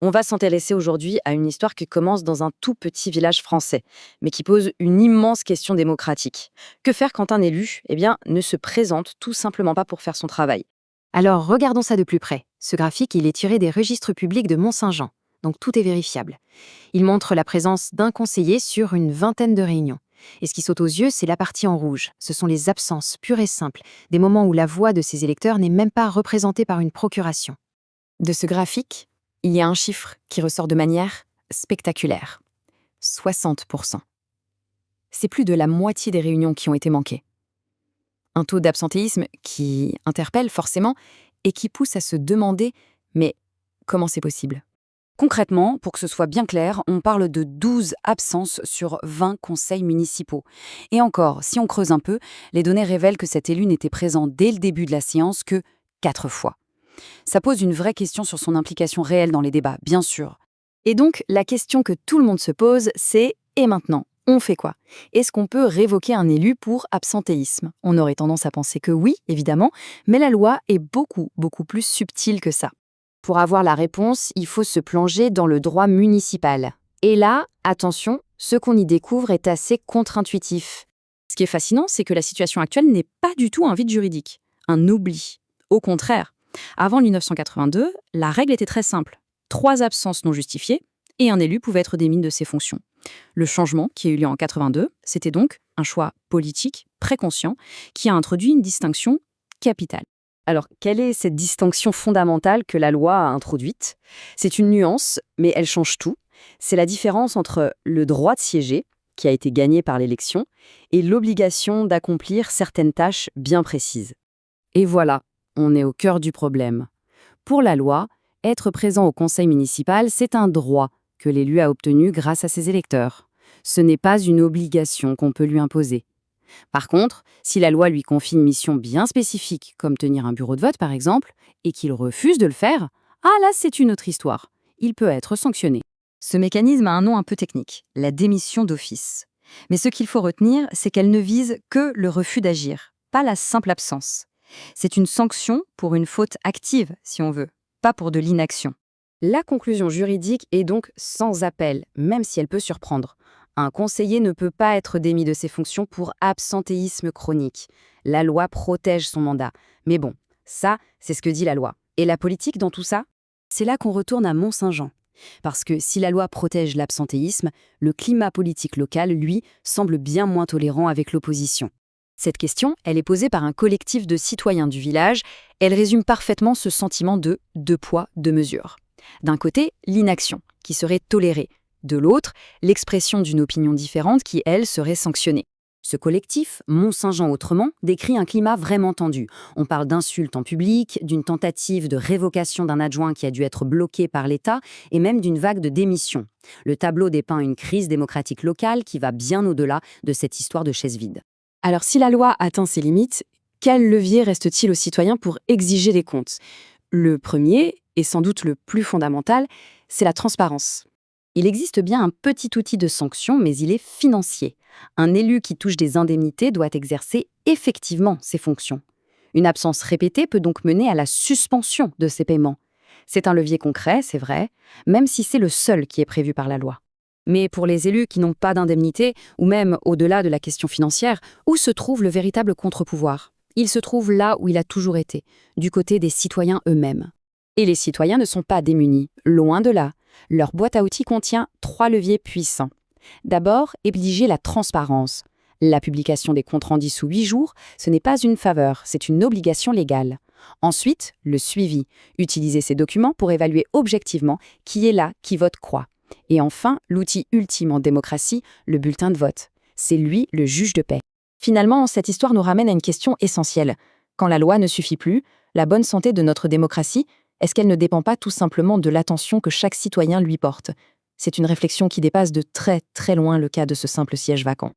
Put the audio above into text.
On va s'intéresser aujourd'hui à une histoire qui commence dans un tout petit village français, mais qui pose une immense question démocratique. Que faire quand un élu, ne se présente tout simplement pas pour faire son travail? Alors, regardons ça de plus près. Ce graphique, il est tiré des registres publics de Mont-Saint-Jean, donc tout est vérifiable. Il montre la présence d'un conseiller sur une vingtaine de réunions. Et ce qui saute aux yeux, c'est la partie en rouge. Ce sont les absences pures et simples, des moments où la voix de ces électeurs n'est même pas représentée par une procuration. De ce graphique, il y a un chiffre qui ressort de manière spectaculaire. 60%. C'est plus de la moitié des réunions qui ont été manquées. Un taux d'absentéisme qui interpelle forcément et qui pousse à se demander mais comment c'est possible? Concrètement, pour que ce soit bien clair, on parle de 12 absences sur 20 conseils municipaux. Et encore, si on creuse un peu, les données révèlent que cet élu n'était présent dès le début de la séance que 4 fois. Ça pose une vraie question sur son implication réelle dans les débats, bien sûr. Et donc, la question que tout le monde se pose, c'est et maintenant, on fait quoi? Est-ce qu'on peut révoquer un élu pour absentéisme? On aurait tendance à penser que oui, évidemment, mais la loi est beaucoup plus subtile que ça. Pour avoir la réponse, il faut se plonger dans le droit municipal. Et là, attention, ce qu'on y découvre est assez contre-intuitif. Ce qui est fascinant, c'est que la situation actuelle n'est pas du tout un vide juridique, un oubli. Au contraire, avant 1982, la règle était très simple. 3 absences non justifiées et un élu pouvait être démis de ses fonctions. Le changement qui a eu lieu en 82, c'était donc un choix politique, préconscient, qui a introduit une distinction capitale. Alors, quelle est cette distinction fondamentale que la loi a introduite? C'est une nuance, mais elle change tout. C'est la différence entre le droit de siéger, qui a été gagné par l'élection, et l'obligation d'accomplir certaines tâches bien précises. Et voilà, on est au cœur du problème. Pour la loi, être présent au conseil municipal, c'est un droit que l'élu a obtenu grâce à ses électeurs. Ce n'est pas une obligation qu'on peut lui imposer. Par contre, si la loi lui confie une mission bien spécifique, comme tenir un bureau de vote par exemple, et qu'il refuse de le faire, ah là c'est une autre histoire. Il peut être sanctionné. Ce mécanisme a un nom un peu technique, la démission d'office. Mais ce qu'il faut retenir, c'est qu'elle ne vise que le refus d'agir, pas la simple absence. C'est une sanction pour une faute active, si on veut, pas pour de l'inaction. La conclusion juridique est donc sans appel, même si elle peut surprendre. Un conseiller ne peut pas être démis de ses fonctions pour absentéisme chronique. La loi protège son mandat. Mais bon, ça, c'est ce que dit la loi. Et la politique dans tout ça? C'est là qu'on retourne à Mont-Saint-Jean. Parce que si la loi protège l'absentéisme, le climat politique local, lui, semble bien moins tolérant avec l'opposition. Cette question, elle est posée par un collectif de citoyens du village. Elle résume parfaitement ce sentiment de deux poids, deux mesures. D'un côté, l'inaction, qui serait tolérée. De l'autre, l'expression d'une opinion différente qui, elle, serait sanctionnée. Ce collectif, Mont-Saint-Jean autrement, décrit un climat vraiment tendu. On parle d'insultes en public, d'une tentative de révocation d'un adjoint qui a dû être bloqué par l'État et même d'une vague de démissions. Le tableau dépeint une crise démocratique locale qui va bien au-delà de cette histoire de chaise vide. Alors si la loi atteint ses limites, quel levier reste-t-il aux citoyens pour exiger des comptes? Le premier, et sans doute le plus fondamental, c'est la transparence. Il existe bien un petit outil de sanction, mais il est financier. Un élu qui touche des indemnités doit exercer effectivement ses fonctions. Une absence répétée peut donc mener à la suspension de ses paiements. C'est un levier concret, c'est vrai, même si c'est le seul qui est prévu par la loi. Mais pour les élus qui n'ont pas d'indemnité, ou même au-delà de la question financière, où se trouve le véritable contre-pouvoir? Il se trouve là où il a toujours été, du côté des citoyens eux-mêmes. Et les citoyens ne sont pas démunis, loin de là. Leur boîte à outils contient 3 leviers puissants. D'abord, exiger la transparence. La publication des comptes rendus sous 8 jours, ce n'est pas une faveur, c'est une obligation légale. Ensuite, le suivi. Utiliser ces documents pour évaluer objectivement qui est là, qui vote quoi. Et enfin, l'outil ultime en démocratie, le bulletin de vote. C'est lui le juge de paix. Finalement, cette histoire nous ramène à une question essentielle. Quand la loi ne suffit plus, la bonne santé de notre démocratie, est-ce qu'elle ne dépend pas tout simplement de l'attention que chaque citoyen lui porte? C'est une réflexion qui dépasse de très loin le cas de ce simple siège vacant.